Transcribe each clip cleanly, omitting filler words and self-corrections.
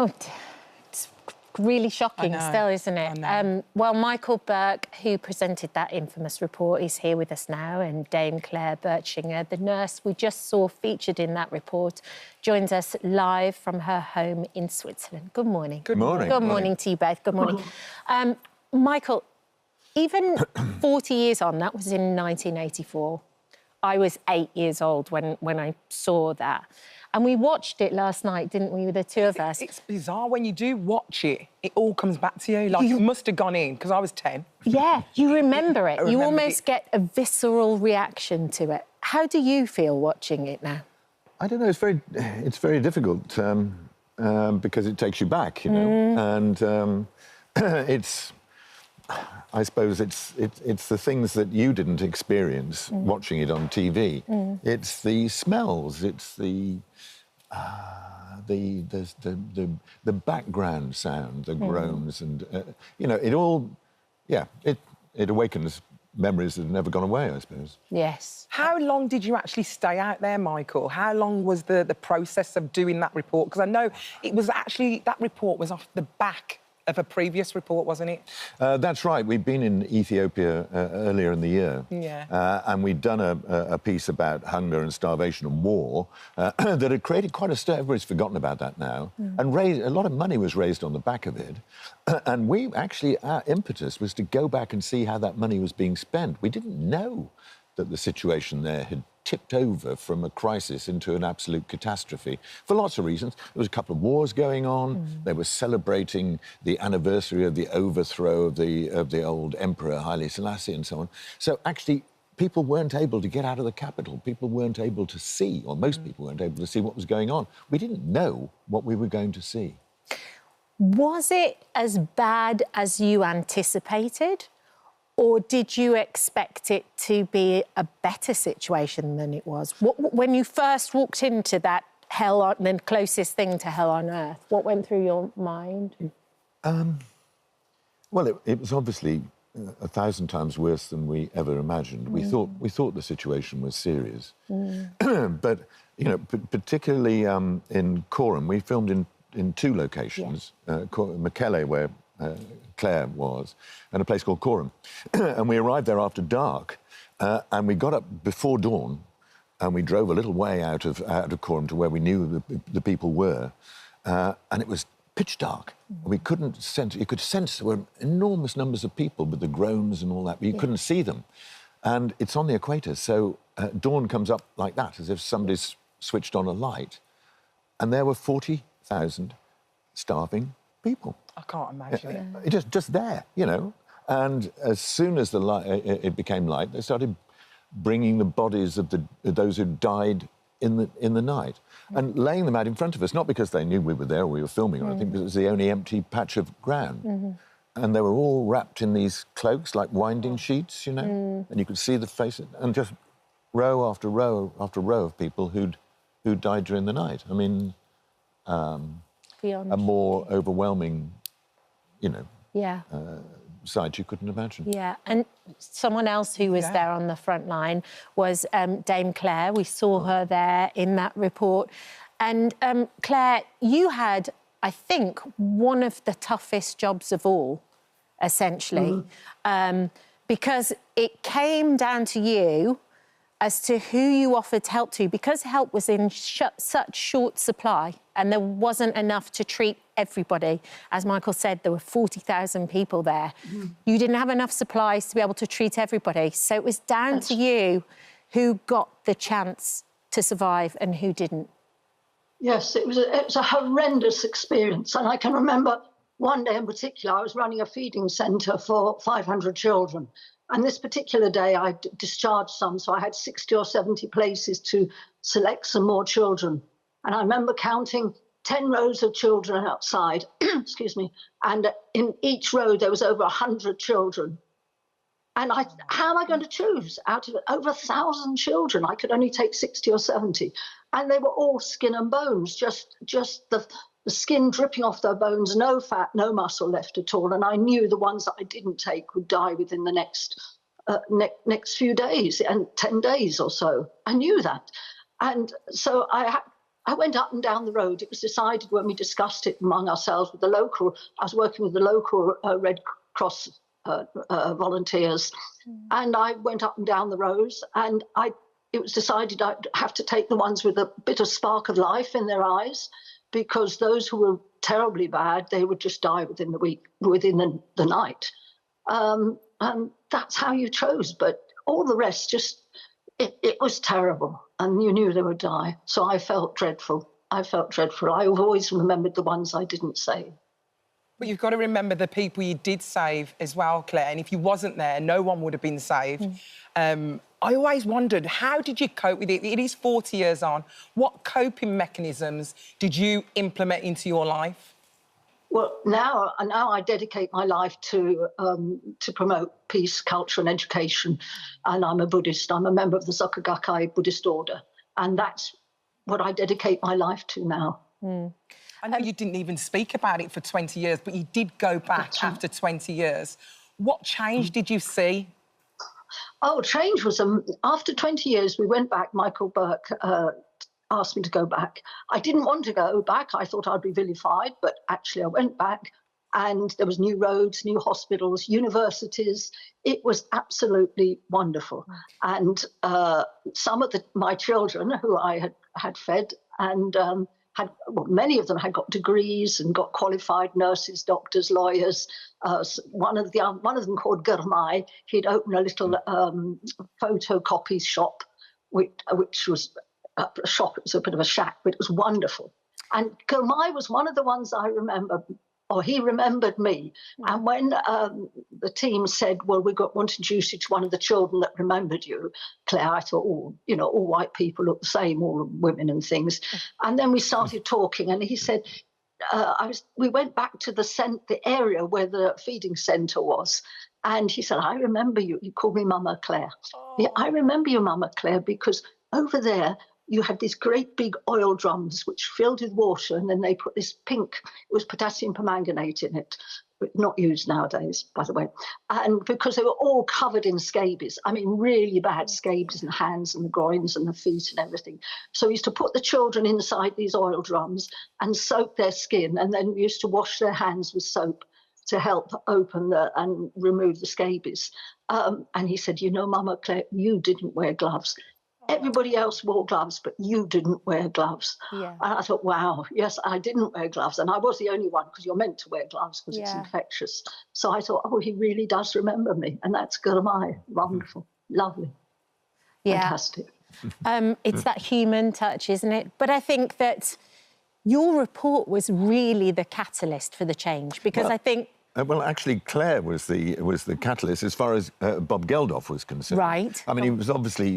Oh, it's really shocking still, isn't it? Well, Michael Buerk, who presented that infamous report, is here with us now, and Dame Claire Bertschinger, the nurse we just saw featured in that report, joins us live from her home in Switzerland. Good morning. Good morning. Good morning to you both. Good morning. Michael, even 40 years on, that was in 1984. I was 8 years old when I saw that. And we watched it last night, didn't we, with the two of us? It's bizarre. When you do watch it, it all comes back to you. Like, it must have gone in, because I was 10. Yeah, you remember it. You almost get a visceral reaction to it. How do you feel watching it now? I don't know. It's very difficult because it takes you back, you know. And I suppose it's the things that you didn't experience watching it on TV. It's the smells. It's the background sound, the groans, and you know, it all. Yeah, it awakens memories that have never gone away, I suppose. Yes. How long did you actually stay out there, Michael? How long was the process of doing that report? Because I know it was actually, that report was off the back of a previous report, wasn't it? That's right. We'd been in Ethiopia earlier in the year. Yeah. And we'd done a piece about hunger and starvation and war that had created quite a stir. Everybody's forgotten about that now. And a lot of money was raised on the back of it. And we actually, our impetus was to go back and see how that money was being spent. We didn't know that the situation there had tipped over from a crisis into an absolute catastrophe for lots of reasons. There was a couple of wars going on. They were celebrating the anniversary of the overthrow of the old Emperor Haile Selassie and so on. So actually, people weren't able to get out of the capital. People weren't able to see, or most people weren't able to see what was going on. We didn't know what we were going to see. Was it as bad as you anticipated? Or did you expect it to be a better situation than it was? When you first walked into that hell, the closest thing to hell on earth, what went through your mind? Well, it was obviously 1,000 times worse than we ever imagined. We thought the situation was serious, but you know, particularly in Coram, we filmed in two locations, Mekelle, where Claire was, and a place called Coram. And we arrived there after dark, and we got up before dawn, and we drove a little way out of Coram to where we knew the people were, and it was pitch dark. We couldn't sense. You could sense there were enormous numbers of people with the groans and all that, but you couldn't see them. And it's on the equator, so dawn comes up like that, as if somebody's switched on a light, and there were 40,000 starving people. I can't imagine it. Just there, you know. And as soon as it became light, they started bringing the bodies of those who died in the night and laying them out in front of us, not because they knew we were there or we were filming or anything, because it was the only empty patch of ground. And they were all wrapped in these cloaks, like winding sheets, you know, and you could see the faces, and just row after row after row of people who'd died during the night. I mean, a more overwhelming, you know, side you couldn't imagine. Yeah, and someone else who was there on the front line was Dame Claire. We saw her there in that report. And Claire, you had, I think, one of the toughest jobs of all, essentially, because it came down to you as to who you offered help to, because help was in such short supply and there wasn't enough to treat everybody. As Michael said, there were 40,000 people there. You didn't have enough supplies to be able to treat everybody. So it was down to you who got the chance to survive and who didn't. Yes, it was a horrendous experience. And I can remember one day in particular, I was running a feeding centre for 500 children. And this particular day, I discharged some, so I had 60 or 70 places to select some more children. And I remember counting 10 rows of children outside, excuse me, and in each row there was over 100 children. And how am I going to choose out of over 1,000 children? I could only take 60 or 70. And they were all skin and bones, just the skin dripping off their bones, no fat, no muscle left at all. And I knew the ones that I didn't take would die within the next few days, and 10 days or so. I knew that. And so I I went up and down the road. It was decided when we discussed it among ourselves with the local, I was working with the local Red Cross volunteers, and I went up and down the rows, and it was decided I'd have to take the ones with a bit of spark of life in their eyes, because those who were terribly bad, they would just die within the night. And that's how you chose. But all the rest, it was terrible. And you knew they would die. So I felt dreadful. I've always remembered the ones I didn't save. But you've got to remember the people you did save as well, Claire. And if you wasn't there, no one would have been saved. I always wondered, how did you cope with it? It is 40 years on. What coping mechanisms did you implement into your life? Well, now I dedicate my life to promote peace, culture and education. And I'm a Buddhist. I'm a member of the Soka Gakkai Buddhist order. And that's what I dedicate my life to now. I know you didn't even speak about it for 20 years, but you did go back after 20 years. What change did you see? Oh, change was... after 20 years, we went back. Michael Buerk asked me to go back. I didn't want to go back. I thought I'd be vilified, but actually I went back, and there was new roads, new hospitals, universities. It was absolutely wonderful. And some of my children who I had fed and many of them had got degrees and got qualified nurses, doctors, lawyers. One of them called Gurmai, he'd opened a little photocopy shop, which was a shop. It was a bit of a shack, but it was wonderful. And Gurmai was one of the ones I remember, or he remembered me. And when the team said, well, want to introduce you to one of the children that remembered you, Claire, I thought, all white people look the same, all women and things. And then we started talking, and he said, we went back to the area where the feeding centre was. And he said, I remember you. He called me Mama Claire. Yeah, I remember you, Mama Claire, because over there, you had these great big oil drums which filled with water, and then they put this pink, it was potassium permanganate in it, not used nowadays, by the way. And because they were all covered in scabies, I mean, really bad scabies in the hands and the groins and the feet and everything. So we used to put the children inside these oil drums and soak their skin, and then we used to wash their hands with soap to help open and remove the scabies. And he said, Mama Claire, you didn't wear gloves. Everybody else wore gloves, but you didn't wear gloves. Yeah. And I thought, wow, yes, I didn't wear gloves. And I was the only one, because you're meant to wear gloves because it's infectious. So I thought, oh, he really does remember me. And that's Gurmai. Wonderful. Lovely. Yeah. Fantastic. It's that human touch, isn't it? But I think that your report was really the catalyst for the change, because I think... well, actually, Claire was the catalyst as far as Bob Geldof was concerned. Right. I mean,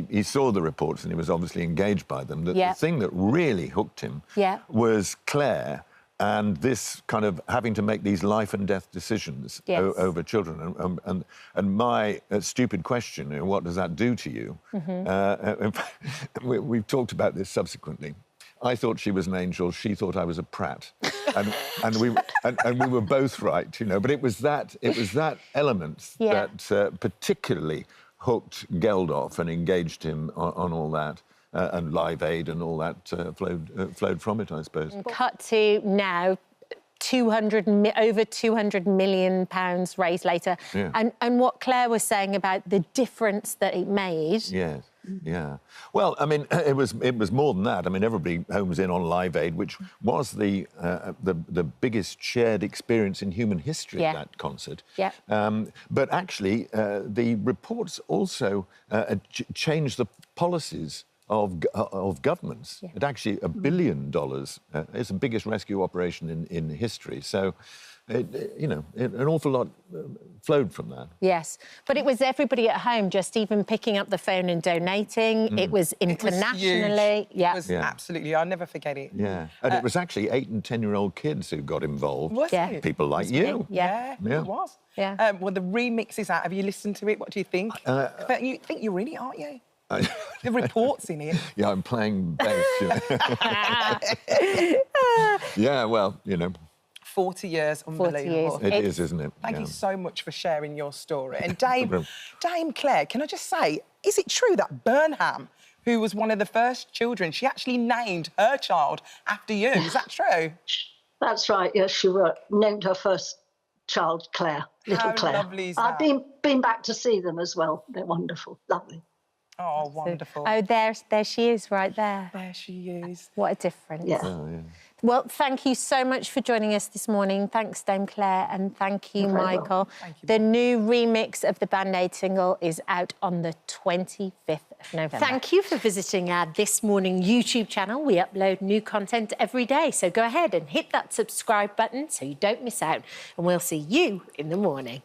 he saw the reports and he was obviously engaged by them. The thing that really hooked him was Claire and this kind of having to make these life and death decisions over children. And my stupid question, what does that do to you? In fact, we've talked about this subsequently. I thought she was an angel. She thought I was a prat, and we were both right, But it was that element that particularly hooked Geldof and engaged him on all that, and Live Aid and all that flowed from it, I suppose. Cut to now. Over £200 million raised later, and what Claire was saying about the difference that it made. Yes. Yeah. Well, I mean, it was more than that. I mean, everybody homes in on Live Aid, which was the biggest shared experience in human history, that concert. Yeah. But actually, the reports also changed the policies of governments. It actually $1 billion. It's the biggest rescue operation in history. So, an awful lot flowed from that. Yes, but it was everybody at home just even picking up the phone and donating. It was internationally. It was absolutely. I'll never forget it. Yeah, and it was actually 8- and 10-year-old kids who got involved. Was it? People like you. Yeah, it was. Yeah. Well, the remix is out. Have you listened to it? What do you think? But you think you're in it, aren't you? The reports in it. Yeah, I'm playing bass. Yeah, well, 40 years, unbelievable. 40 years. It is, isn't it? Thank you so much for sharing your story. And Dame Claire, can I just say, is it true that Burnham who was one of the first children. She actually named her child after you. Is that true? That's right, yes, she named her first child Claire, little Claire. How lovely is that? I've been back to see them as well. They're wonderful, lovely. Oh, wonderful. Oh, there she is, right there. There she is. What a difference. Yeah. Oh, yeah. Well, thank you so much for joining us this morning. Thanks, Dame Claire, and thank you, You're very Michael. welcome. Thank you. The new remix of the Band-Aid single is out on the 25th of November. Thank you for visiting our This Morning YouTube channel. We upload new content every day, so go ahead and hit that subscribe button so you don't miss out, and we'll see you in the morning.